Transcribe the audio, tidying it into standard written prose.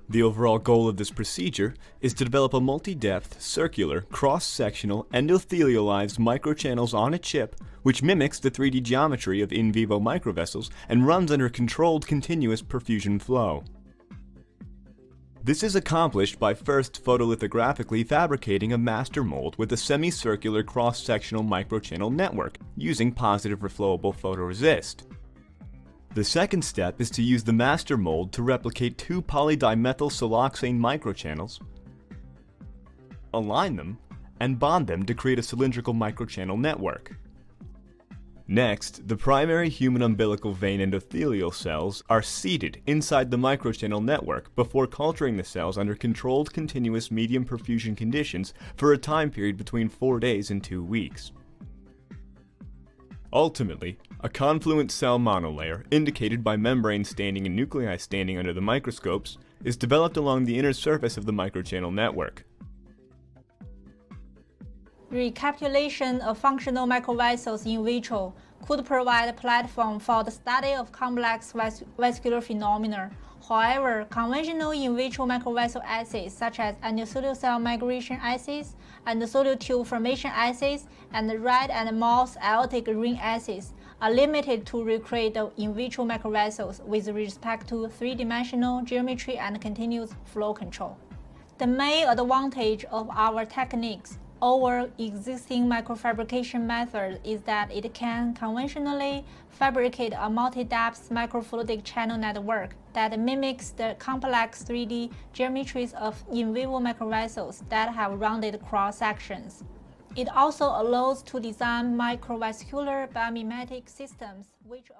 The overall goal of this procedure is to develop a multi-depth, circular, cross-sectional endothelialized microchannels-on-a-chip which mimics the 3D geometry of in vivo microvessels and runs under controlled continuous perfusion flow. This is accomplished by first photolithographically fabricating a master mold with a semicircular cross-sectional microchannel network using positive reflowable photoresist. The second step is to use the master mold to replicate two polydimethylsiloxane microchannels, align them, and bond them to create a cylindrical microchannel network. Next, the primary human umbilical vein endothelial cells are seated inside the microchannel network before culturing the cells under controlled continuous medium perfusion conditions for a time period between 4 days and 2 weeks. Ultimately, a confluent cell monolayer, indicated by membrane staining and nuclei staining under the microscopes, is developed along the inner surface of the microchannel network. Recapitulation of functional microvessels in vitro could provide a platform for the study of complex vascular phenomena. However, conventional in vitro microvessel assays such as endothelial cell migration assays, endothelial tube formation assays, and rat and mouse aortic ring assays are limited to recreate the in vitro microvessels with respect to three-dimensional geometry and continuous flow control. The main advantage of our techniques over existing microfabrication methods is that it can conventionally fabricate a multi-depth microfluidic channel network that mimics the complex 3D geometries of in vivo microvessels that have rounded cross-sections. It also allows to design microvascular biomimetic systems which